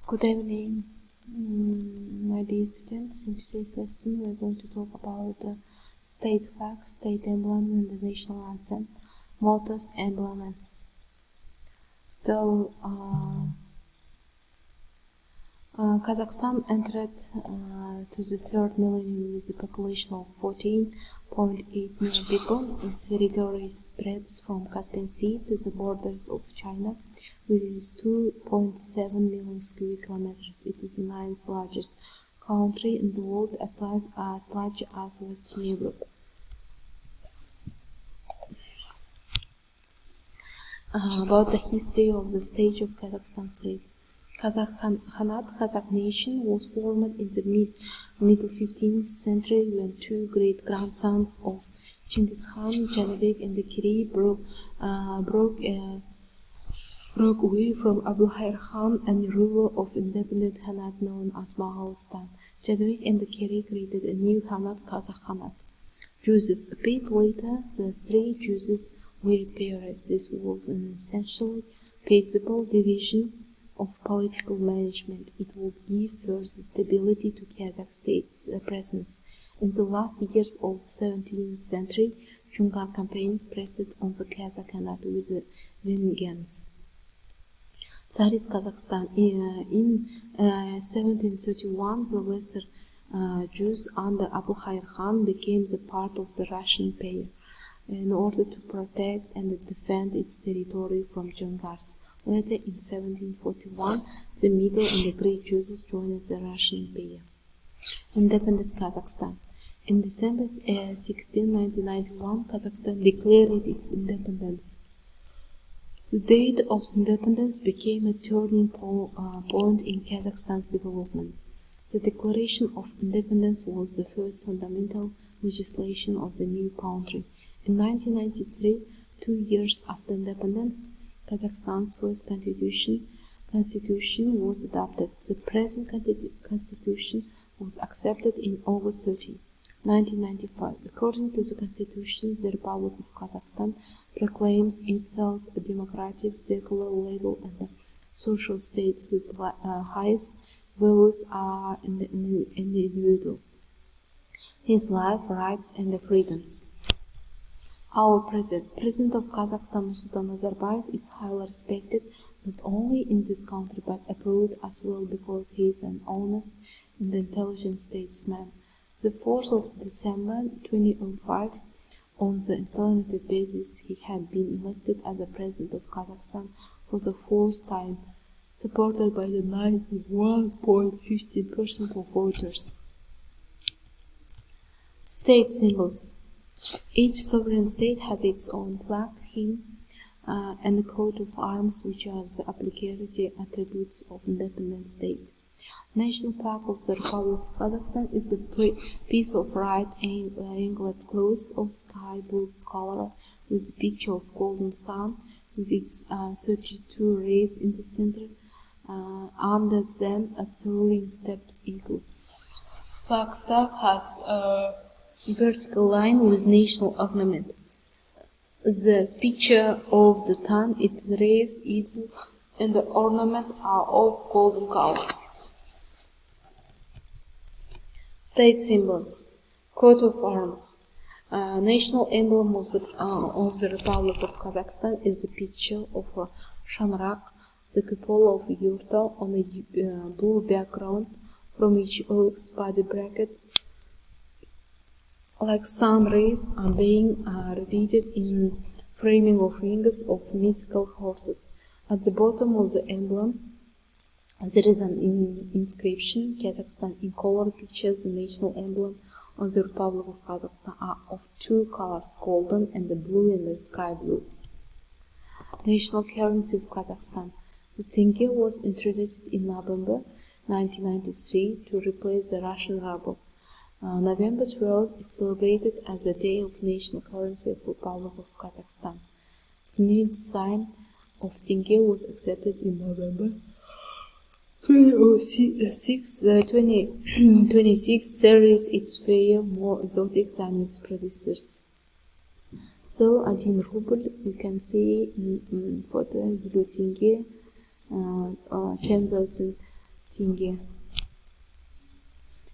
Good evening, my dear students. In today's lesson, we're going to talk about the state flag, state emblem, and the national anthem, mottos, emblems. So, Kazakhstan entered to the third millennium with a population of 14.8 million people. Its territory spreads from Caspian Sea to the borders of China, with its 2.7 million square kilometers. It is the ninth largest country in the world, as large as Western Europe. About the history of the state of Kazakhstan state. Kazakh nation was formed in the middle 15th century when two great grandsons of Genghis Khan, Janibek and the Kiri, broke away from Abulhair Khan and the ruler of independent Khanate known as Moghulstan. Janibek and the Kiri created a new Khanate, Kazakh Khanate. Juices. A bit later, the three juices were paired. This was an essentially peaceable division of political management. It would give further stability to Kazakh state's presence. In the last years of the 17th century, Jungar campaigns pressed on the Kazakh Khanate with a vengeance. Tsarist Kazakhstan. In 1731, the lesser Jews under Abulhair Khan became the part of the Russian Empire in order to protect and defend its territory from Jungars. Later, in 1741, the Middle and the Great Jews joined the Russian Empire. Independent Kazakhstan. In December 1991, Kazakhstan declared its independence. The date of the independence became a turning point in Kazakhstan's development. The Declaration of Independence was the first fundamental legislation of the new country. In 1993, 2 years after independence, Kazakhstan's first constitution was adopted. The present constitution was accepted in August 30, 1995. According to the constitution, the Republic of Kazakhstan proclaims itself a democratic, secular, legal, and social state whose highest values are in the individual, his life, rights, and freedoms. Our President of Kazakhstan, Nursultan Nazarbayev, is highly respected not only in this country but abroad as well because he is an honest and intelligent statesman. The 4th of December 2005, on the alternative basis, he had been elected as the President of Kazakhstan for the fourth time, supported by the 91.15% of voters. State symbols. Each sovereign state has its own flag, hymn, and a coat of arms, which are the obligatory attributes of independent state. National flag of the Republic of Kazakhstan is the piece of right-angled cloth of sky blue color with a picture of golden sun with its 32 rays in the center, under them a soaring stepped eagle. Flag staff has a vertical line with national ornament. The picture of the sun, its rays, eagle, and the ornament are of golden color. State symbols. Coat of arms. National emblem of the Republic of Kazakhstan is the picture of a shamrock, the cupola of a yurta on a blue background, from which oaks by the brackets like sun rays are being repeated in framing of wings of mythical horses. At the bottom of the emblem, there is an inscription. Kazakhstan in color pictures the national emblem of the Republic of Kazakhstan are of two colors, golden and the blue and the sky blue. National currency of Kazakhstan. The tenge was introduced in November 1993 to replace the Russian ruble. November 12 is celebrated as the day of national currency of the Republic of Kazakhstan. The new design of tenge was accepted in November 2026 series its fare more exotic than its predecessors. So 10 ruble we can say for the blue tenge 10,000 tenge.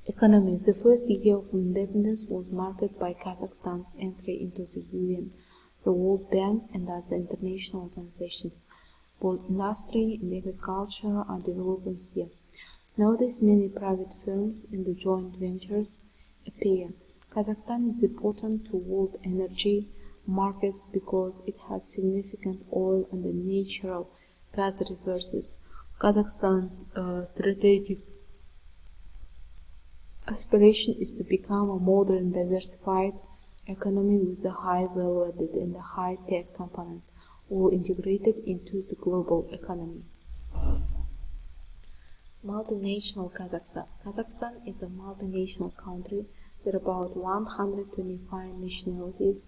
Economy. The first year of independence was marked by Kazakhstan's entry into the UN, the World Bank, and other international organizations. Both industry and agriculture are developing here. Nowadays, many private firms and the joint ventures appear. Kazakhstan is important to world energy markets because it has significant oil and natural gas resources. Kazakhstan's strategic aspiration is to become a modern, diversified economy with a high value added and a high tech component, all integrated into the global economy. Multinational Kazakhstan. Kazakhstan is a multinational country. There are about 125 nationalities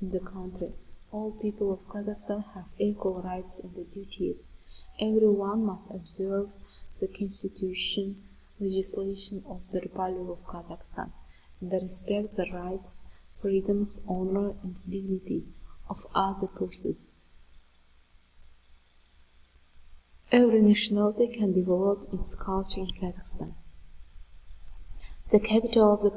in the country. All people of Kazakhstan have equal rights and duties. Everyone must observe the constitution, legislation of the Republic of Kazakhstan, and respect the rights, freedoms, honor, and dignity of other persons. Every nationality can develop its culture in Kazakhstan. The capital of the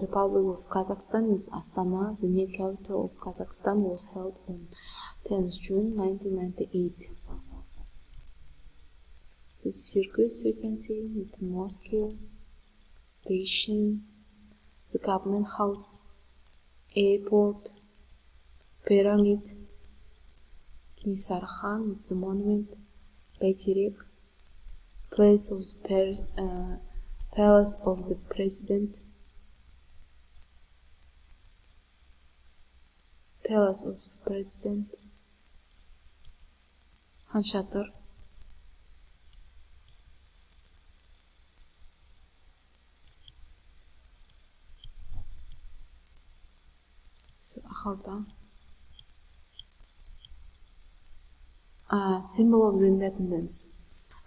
Republic of Kazakhstan is Astana. The new capital of Kazakhstan was held on 10th June 1998. The circus you can see with Moscow, station, the government house, airport, pyramid, Knisar Khan with the monument, Bayterek, place of the palace of the president, Han Shatar, symbol of the independence.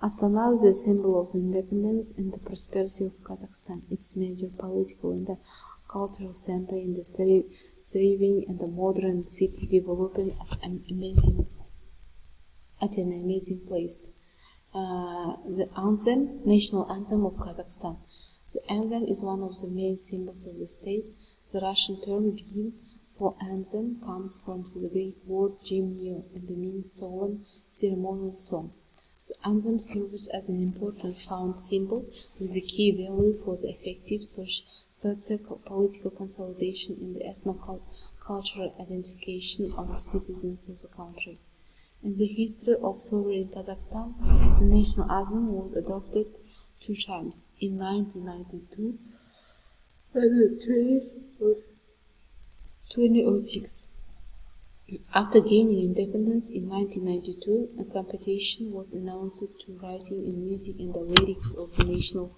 Astana is the symbol of the independence and the prosperity of Kazakhstan. Its major political and cultural center in the thriving and the modern city developing at an amazing place. The anthem, national anthem of Kazakhstan. The anthem is one of the main symbols of the state. The Russian term "gymn" for anthem comes from the Greek word gymnio and means solemn ceremonial song. The anthem serves as an important sound symbol with a key value for the effective socio-political consolidation and the ethno-cultural identification of the citizens of the country. In the history of sovereign Kazakhstan, the national anthem was adopted 2 times, in 1992 and 2006. After gaining independence in 1992, a competition was announced to writing and music and the lyrics of the national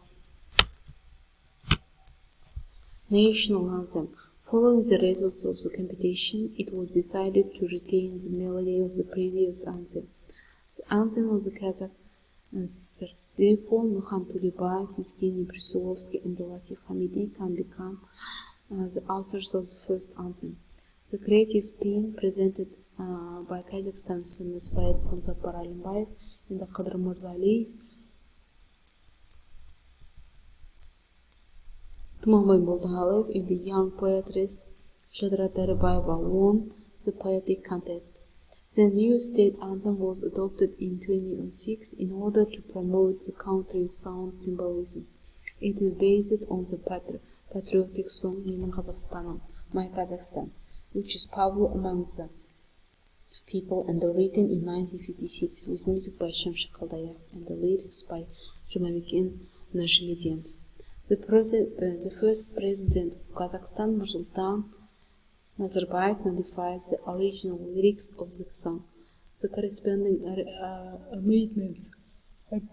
anthem. Following the results of the competition, it was decided to retain the melody of the previous anthem. The anthem of the Kazakhs, therefore, Nurhan Tulibayev, Evgeny Brusиловский, and Latif Hamidi can become the authors of the first anthem. The creative team presented by Kazakhstan's famous poets Muzaffar Alimbayev and Qadr Murdaliyev, Tumanbay Boldaalev and the young poetess Shadra Tarabayeva won the poetic contest. The new state anthem was adopted in 2006 in order to promote the country's sound symbolism. It is based on the patriotic song Menin Kazakhstanim, My Kazakhstan, which is popular among the people and written in 1956 with music by Shamshir Kaldayev and the lyrics by Jumabek Najmedin. The first president of Kazakhstan, Nursultan Nazarbayev, modified the original lyrics of the song. The corresponding amendments have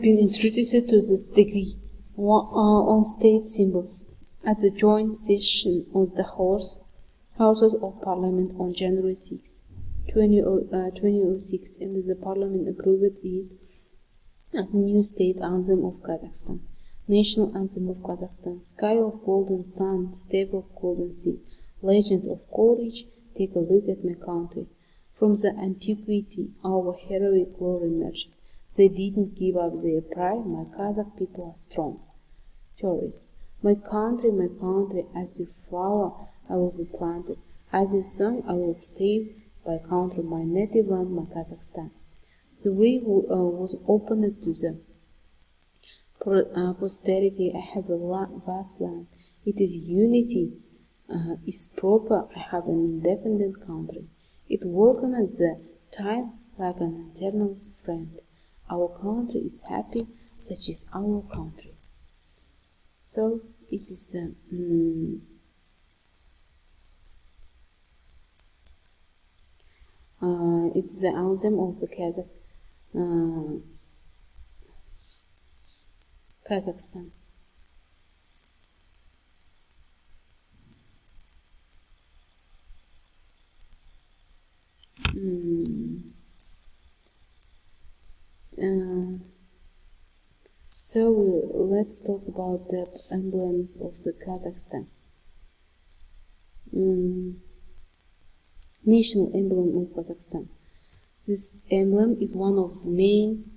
been introduced to this degree on state symbols at the joint session of the Houses of Parliament on January 6, 2006, and the Parliament approved it as a new state anthem of Kazakhstan. National anthem of Kazakhstan. Sky of golden sun, steppe of golden sea. Legends of courage, take a look at my country. From the antiquity, our heroic glory emerged. They didn't give up their pride, my Kazakh people are strong. Tourists. My country, as your flower I will be planted. As your song I will stay by country, my native land, my Kazakhstan. The way was opened to the posterity. I have a vast land. It is unity, is proper. I have an independent country. It welcomes the time like an eternal friend. Our country is happy, such is our country. So it is it's the anthem of the Kazakhstan. So let's talk about the emblems of the Kazakhstan. National emblem of Kazakhstan. This emblem is one of the main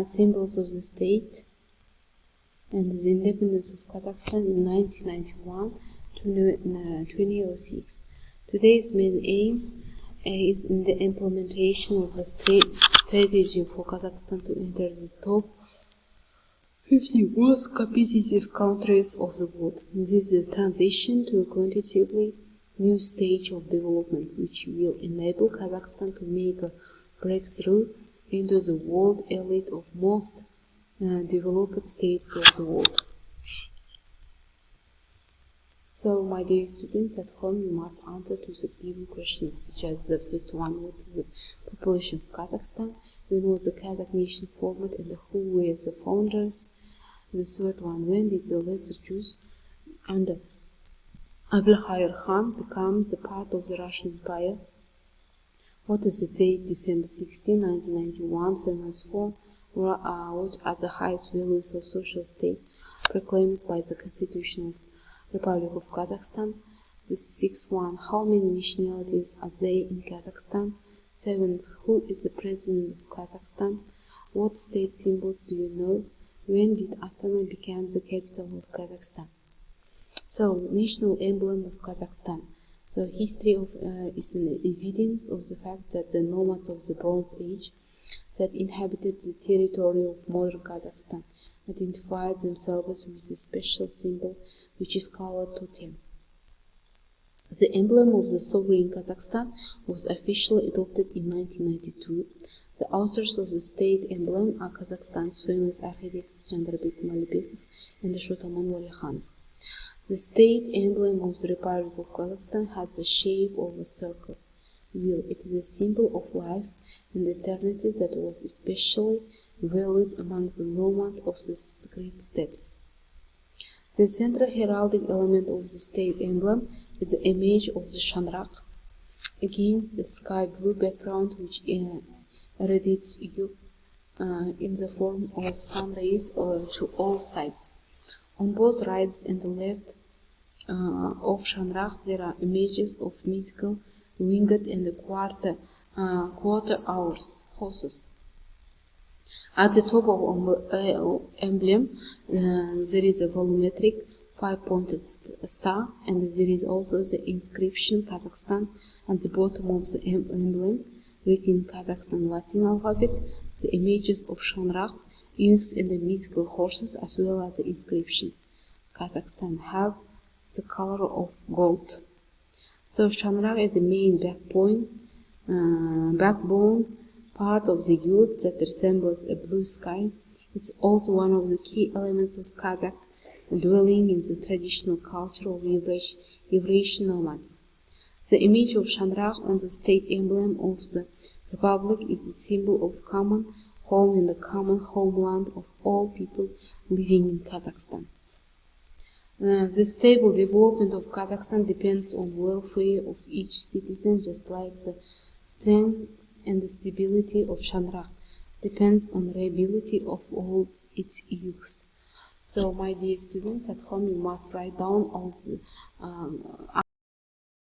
symbols of the state and the independence of Kazakhstan in 1991 to 2006. Today's main aim is in the implementation of the strategy for Kazakhstan to enter the top 50 most competitive countries of the world. This is a transition to a quantitatively new stage of development, which will enable Kazakhstan to make a breakthrough into the world elite of most developed states of the world. So, my dear students, at home you must answer to the given questions, such as the first one, what is the population of Kazakhstan? You know the Kazakh nation formed and who were the founders. The third one, when did the Lesser Jews under Abulkhair Khan become the part of the Russian Empire? What is the date, December 16, 1991, famous for? What are the highest values of social state proclaimed by the Constitution of Republic of Kazakhstan? The sixth one, how many nationalities are there in Kazakhstan? Seventh, who is the president of Kazakhstan? What state symbols do you know? When did Astana become the capital of Kazakhstan? So, national emblem of Kazakhstan. So, history of is an evidence of the fact that the nomads of the Bronze Age that inhabited the territory of modern Kazakhstan identified themselves with a special symbol which is called totem. The emblem of the sovereign Kazakhstan was officially adopted in 1992. The authors of the state emblem are Kazakhstan's famous architects Jandarбек Malibekov and Shotaman Walekhanov. The state emblem of the Republic of Kazakhstan has the shape of a circle wheel. It is a symbol of life and eternity that was especially valued among the nomads of the great steppes. The central heraldic element of the state emblem is the image of the shanrak against a sky blue background which radiates in the form of sun rays to all sides. On both right and the left of shanrak there are images of mythical winged and quarter horses. At the top of emblem there is a volumetric 5-pointed star, and there is also the inscription Kazakhstan at the bottom of the emblem, written in Kazakhstan Latin alphabet, the images of shanrak used in the mythical horses, as well as the inscription Kazakhstan have the color of gold. So shanrak is the main backbone part of the yurt that resembles a blue sky. It's also one of the key elements of Kazakh dwelling in the traditional culture of Eurasian nomads. The image of shanrak on the state emblem of the Republic is a symbol of common home and the common homeland of all people living in Kazakhstan. The stable development of Kazakhstan depends on welfare of each citizen, just like the strength and the stability of shanrak depends on the ability of all its use. So, my dear students, at home you must write down all the